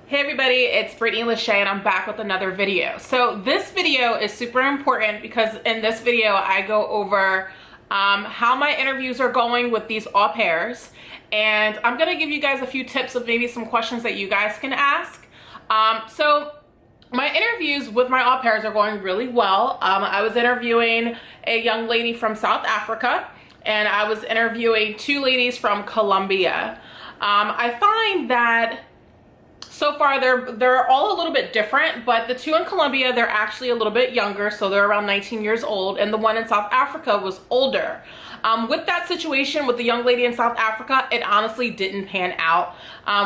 Hey everybody, it's Brittany Lachey and I'm back with another video. So this video is super important because in this video I go over how my interviews are going with these au pairs, and I'm gonna give you guys a few tips of maybe some questions that you guys can ask. So my interviews with my au pairs are going really well. I was interviewing a young lady from South Africa and I was interviewing two ladies from Colombia. I find that so far they're all a little bit different, but the two in Colombia, they're actually a little bit younger, so they're around 19 years old, and the one in South Africa was older. With that situation with the young lady in South Africa, it honestly didn't pan out.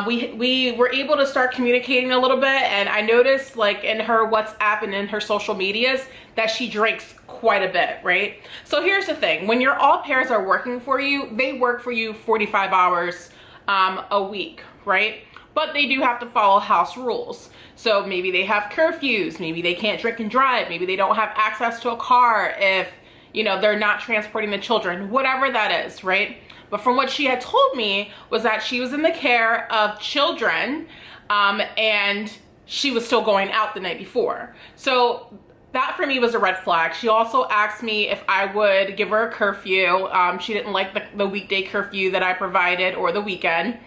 We were able to start communicating a little bit, and I noticed like in her WhatsApp and in her social medias that she drinks quite a bit, right? So here's the thing, when your au pairs are working for you, they work for you 45 hours a week, right? But they do have to follow house rules. So maybe they have curfews, maybe they can't drink and drive, maybe they don't have access to a car if, you know, they're not transporting the children, whatever that is, right? But from what she had told me was that she was in the care of children and she was still going out the night before. So that for me was a red flag. She also asked me if I would give her a curfew. She didn't like the weekday curfew that I provided or the weekend.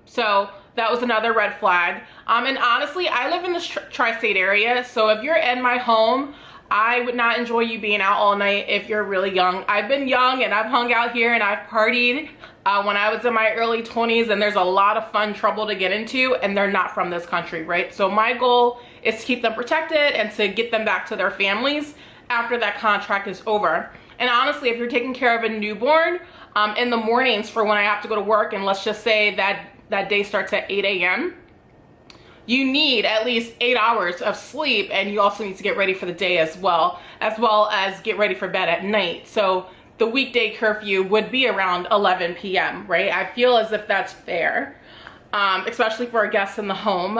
So that was another red flag. And honestly, I live in the tri-state area, so if you're in my home, I would not enjoy you being out all night if you're really young. I've been young and I've hung out here and I've partied when I was in my early 20s, and there's a lot of fun trouble to get into, and they're not from this country, right? So my goal is to keep them protected and to get them back to their families after that contract is over. And honestly, if you're taking care of a newborn in the mornings for when I have to go to work, and let's just say that day starts at 8 a.m., you need at least 8 hours of sleep, and you also need to get ready for the day as well as get ready for bed at night. So the weekday curfew would be around 11 p.m., right? I feel as if that's fair, especially for a guest in the home.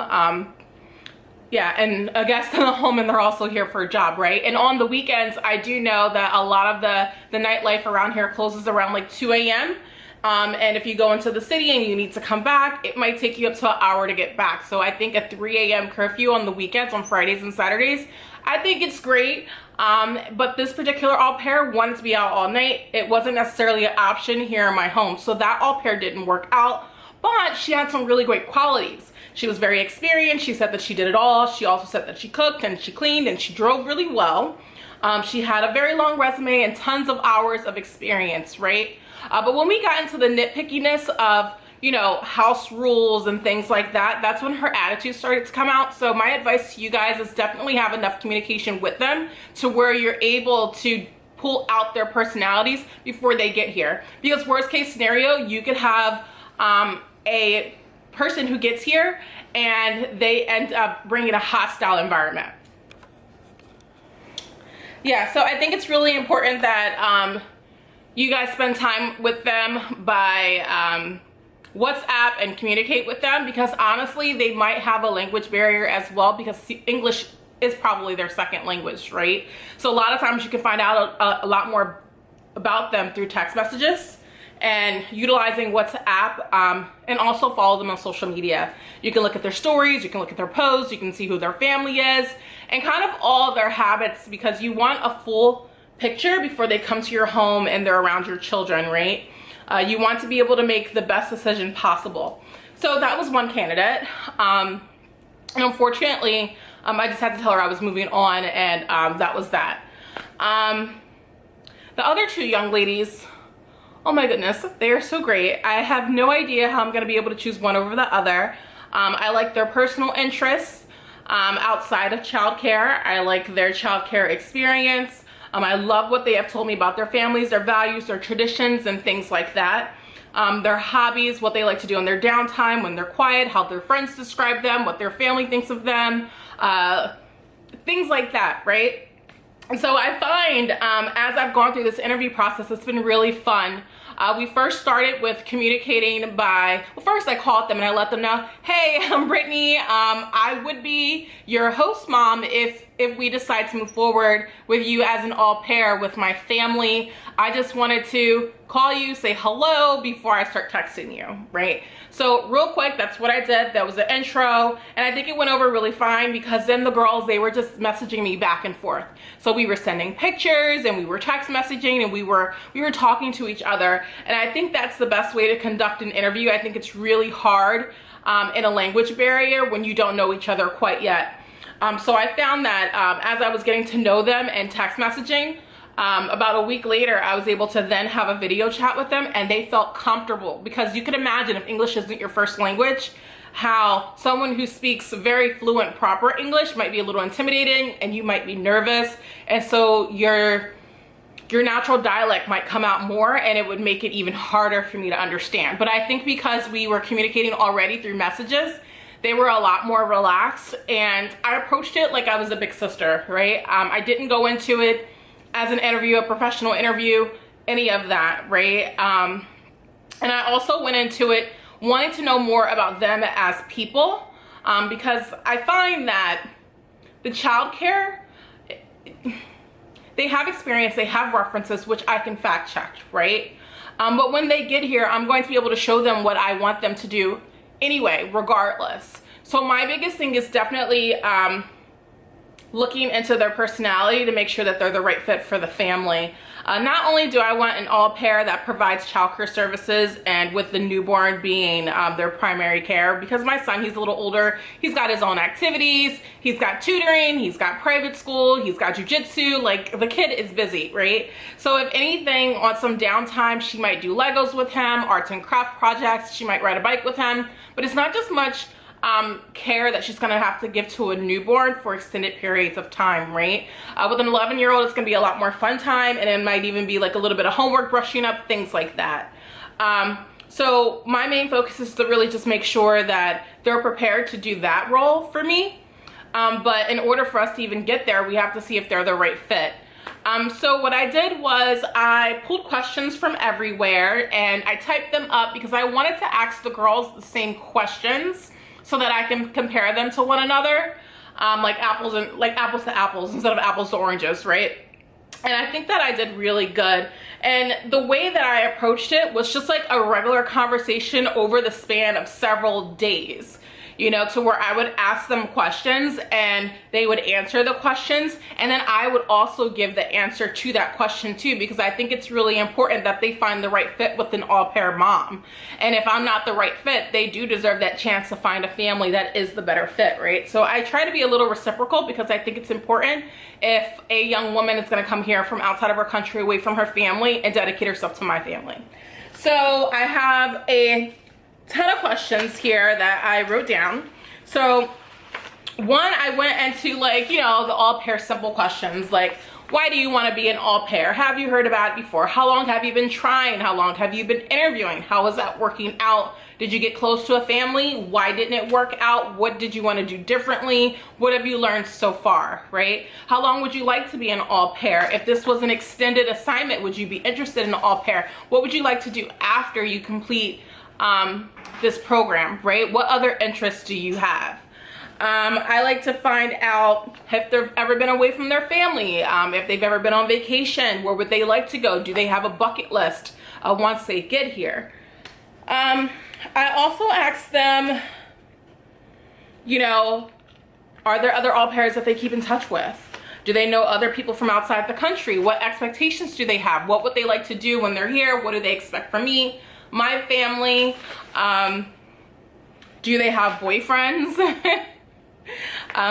Yeah, and a guest in the home, and they're also here for a job, right? And on the weekends, I do know that a lot of the nightlife around here closes around like 2 a.m. And if you go into the city and you need to come back, it might take you up to an hour to get back. So I think a 3 a.m. curfew on the weekends, on Fridays and Saturdays, I think it's great. But this particular au pair wanted to be out all night. It wasn't necessarily an option here in my home. So that au pair didn't work out, but she had some really great qualities. She was very experienced. She said that she did it all. She also said that she cooked and she cleaned and she drove really well. She had a very long resume and tons of hours of experience, right? But when we got into the nitpickiness of, you know, house rules and things like that, that's when her attitude started to come out. So my advice to you guys is definitely have enough communication with them to where you're able to pull out their personalities before they get here. Because worst case scenario, you could have a person who gets here and they end up bringing a hostile environment. Yeah, so I think it's really important that you guys spend time with them by WhatsApp and communicate with them, because honestly, they might have a language barrier as well, because English is probably their second language, right? So a lot of times you can find out a lot more about them through text messages and utilizing WhatsApp, and also follow them on social media. You can look at their stories, you can look at their posts, you can see who their family is, and kind of all their habits, because you want a full picture before they come to your home and they're around your children, right? You want to be able to make the best decision possible. So that was one candidate. And unfortunately, I just had to tell her I was moving on, and that was that. The other two young ladies, oh my goodness, they are so great. I have no idea how I'm gonna be able to choose one over the other. I like their personal interests outside of childcare. I like their childcare experience. I love what they have told me about their families, their values, their traditions, and things like that. Their hobbies, what they like to do in their downtime, when they're quiet, how their friends describe them, what their family thinks of them, things like that, right? And so I find as I've gone through this interview process, it's been really fun. We first started with communicating by, well, first I called them and I let them know, hey, I'm Brittany. I would be your host mom if we decide to move forward with you as an au pair with my family. I just wanted to call you, say hello before I start texting you, right? So real quick, that's what I did. That was the intro, and I think it went over really fine because then the girls, they were just messaging me back and forth. So we were sending pictures and we were text messaging and we were talking to each other, and I think that's the best way to conduct an interview. I think it's really hard in a language barrier when you don't know each other quite yet. So I found that as I was getting to know them and text messaging, about a week later, I was able to then have a video chat with them, and they felt comfortable, because you can imagine if English isn't your first language, how someone who speaks very fluent, proper English might be a little intimidating and you might be nervous. And so your natural dialect might come out more and it would make it even harder for me to understand. But I think because we were communicating already through messages, they were a lot more relaxed, and I approached it like I was a big sister, right? I didn't go into it as an interview, a professional interview, any of that, right? And I also went into it wanting to know more about them as people, because I find that the childcare, they have experience, they have references, which I can fact check, right? But when they get here, I'm going to be able to show them what I want them to do anyway, regardless. So my biggest thing is definitely looking into their personality to make sure that they're the right fit for the family. Not only do I want an au pair that provides childcare services, and with the newborn being their primary care, because my son, he's a little older, he's got his own activities, he's got tutoring, he's got private school, he's got jujitsu, like the kid is busy, right? So if anything, on some downtime, she might do Legos with him, arts and craft projects, she might ride a bike with him, but it's not just much care that she's gonna have to give to a newborn for extended periods of time, right? With an 11-year-old, it's gonna be a lot more fun time, and it might even be like a little bit of homework, brushing up, things like that. So my main focus is to really just make sure that they're prepared to do that role for me. But in order for us to even get there, we have to see if they're the right fit. So what I did was I pulled questions from everywhere and I typed them up because I wanted to ask the girls the same questions, so that I can compare them to one another, like apples to apples instead of apples to oranges, right? And I think that I did really good. And the way that I approached it was just like a regular conversation over the span of several days, you know, to where I would ask them questions and they would answer the questions, and then I would also give the answer to that question too, because I think it's really important that they find the right fit with an au pair mom. And if I'm not the right fit, they do deserve that chance to find a family that is the better fit, right? So I try to be a little reciprocal, because I think it's important if a young woman is gonna come here from outside of her country, away from her family, and dedicate herself to my family. So I have a ton of questions here that I wrote down. So one, I went into like, you know, the au pair simple questions, like, why do you want to be an au pair? Have you heard about it before? How long have you been trying? How long have you been interviewing? How is that working out? Did you get close to a family? Why didn't it work out? What did you want to do differently? What have you learned so far, right? How long would you like to be an au pair? If this was an extended assignment, would you be interested in an au pair? What would you like to do after you complete this program, right? What other interests do you have? I like to find out if they've ever been away from their family, if they've ever been on vacation, where would they like to go? Do they have a bucket list once they get here? I also ask them, you know, are there other au pairs that they keep in touch with? Do they know other people from outside the country? What expectations do they have? What would they like to do when they're here? What do they expect from me, my family? Do they have boyfriends?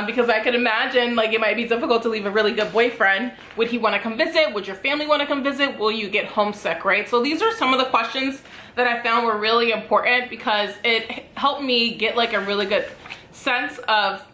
Because I could imagine, like, it might be difficult to leave a really good boyfriend. Would he want to come visit? Would your family want to come visit? Will you get homesick, right? So these are some of the questions that I found were really important, because it helped me get like a really good sense of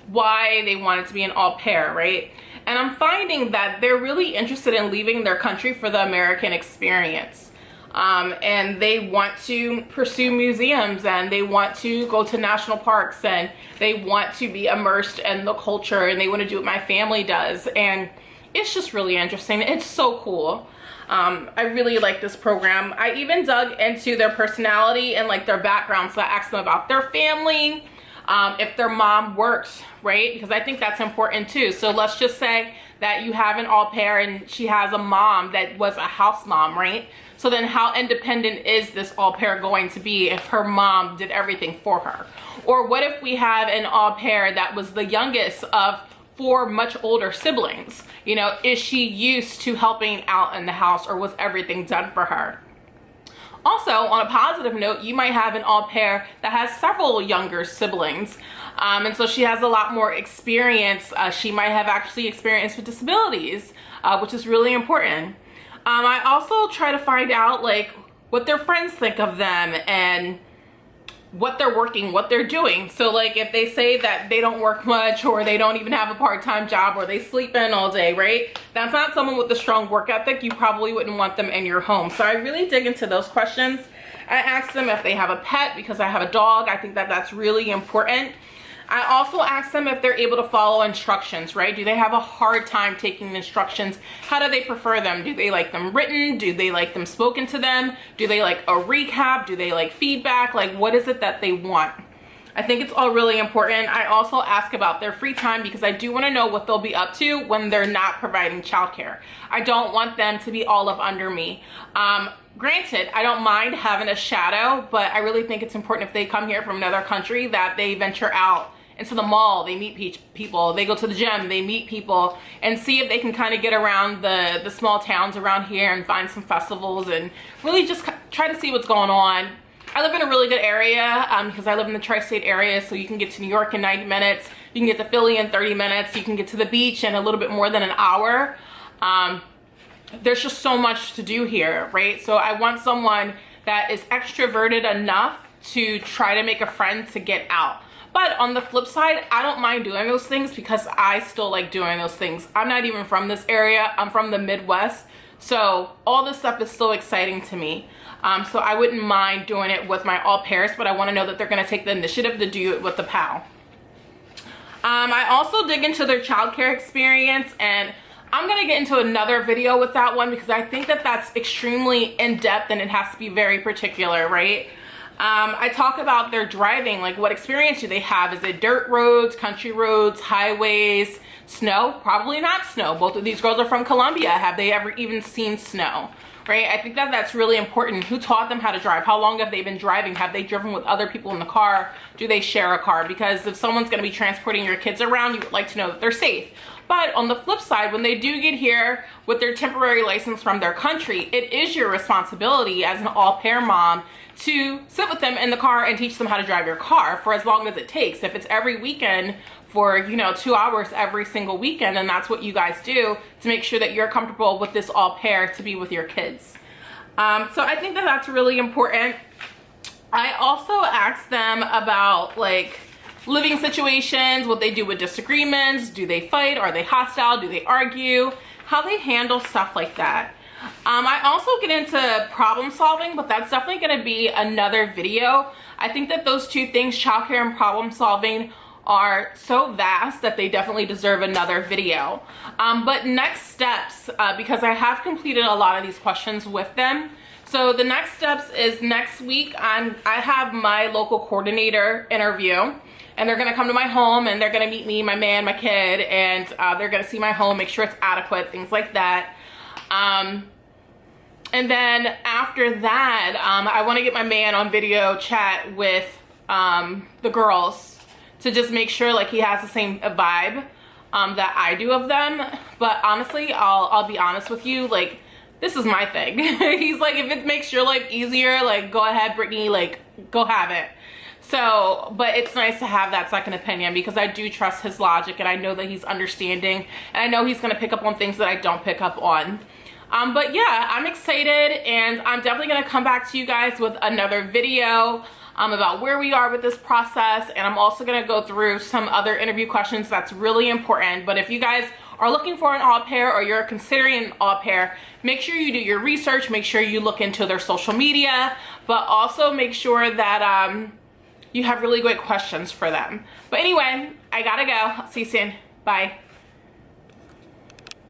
why they wanted to be an au pair, right? And I'm finding that they're really interested in leaving their country for the American experience. And they want to pursue museums, and they want to go to national parks, and they want to be immersed in the culture, and they want to do what my family does. And it's just really interesting. It's so cool. I really like this program. I even dug into their personality and like their background. So I asked them about their family, if their mom works, right? Because I think that's important too. So let's just say that you have an au pair and she has a mom that was a house mom, right? So then how independent is this au pair going to be if her mom did everything for her? Or what if we have an au pair that was the youngest of 4 much older siblings? You know, is she used to helping out in the house, or was everything done for her? Also, on a positive note, you might have an au pair that has several younger siblings. And so she has a lot more experience. She might have actually experienced with disabilities, which is really important. I also try to find out like what their friends think of them and what they're working, what they're doing. So like if they say that they don't work much, or they don't even have a part-time job, or they sleep in all day, right? That's not someone with a strong work ethic. You probably wouldn't want them in your home. So I really dig into those questions. I ask them if they have a pet, because I have a dog. I think that that's really important. I also ask them if they're able to follow instructions, right? Do they have a hard time taking instructions? How do they prefer them? Do they like them written? Do they like them spoken to them? Do they like a recap? Do they like feedback? Like, what is it that they want? I think it's all really important. I also ask about their free time, because I do want to know what they'll be up to when they're not providing childcare. I don't want them to be all up under me. Granted, I don't mind having a shadow, but I really think it's important if they come here from another country that they venture out into the mall, they meet people, they go to the gym, they meet people, and see if they can kind of get around the small towns around here and find some festivals and really just try to see what's going on. I live in a really good area because I live in the tri-state area, so you can get to New York in 90 minutes, you can get to Philly in 30 minutes, you can get to the beach in a little bit more than an hour. There's just so much to do here, right? So I want someone that is extroverted enough to try to make a friend to get out. But on the flip side, I don't mind doing those things because I still like doing those things. I'm not even from this area. I'm from the Midwest. So all this stuff is still exciting to me. So I wouldn't mind doing it with my au pairs, but I want to know that they're going to take the initiative to do it with the pal. I also dig into their childcare experience, and I'm going to get into another video with that one because I think that that's extremely in-depth and it has to be very particular, right? I talk about their driving, like what experience do they have? Is it dirt roads, country roads, highways, snow? Probably not snow. Both of these girls are from Colombia. Have they ever even seen snow? Right? I think that that's really important. Who taught them how to drive? How long have they been driving? Have they driven with other people in the car? Do they share a car? Because if someone's going to be transporting your kids around, you would like to know that they're safe. But on the flip side, when they do get here with their temporary license from their country, it is your responsibility as an au pair mom to sit with them in the car and teach them how to drive your car for as long as it takes. If it's every weekend for, 2 hours every single weekend, then that's what you guys do to make sure that you're comfortable with this au pair to be with your kids. So I think that that's really important. I also ask them about like living situations, what they do with disagreements. Do they fight? Are they hostile? Do they argue? How they handle stuff like that. I also get into problem solving, but that's definitely going to be another video. I think that those two things, childcare and problem solving, are so vast that they definitely deserve another video. But next steps, because I have completed a lot of these questions with them. So the next steps is next week I have my local coordinator interview, and they're gonna come to my home and they're gonna meet me, my man, my kid, and they're gonna see my home, make sure it's adequate, things like that. And then after that, I wanna get my man on video chat with the girls to just make sure like he has the same vibe that I do of them. But honestly, I'll be honest with you, like, this is my thing. He's like, if it makes your life easier, like, go ahead, Brittany, like, go have it. So, but it's nice to have that second opinion because I do trust his logic and I know that he's understanding and I know he's gonna pick up on things that I don't pick up on. But yeah, I'm excited and I'm definitely gonna come back to you guys with another video about where we are with this process, and I'm also gonna go through some other interview questions that's really important. But if you guys are looking for an au pair or you're considering an au pair, make sure you do your research, make sure you look into their social media, but also make sure that you have really great questions for them. But anyway, I gotta go. I'll see you soon. Bye.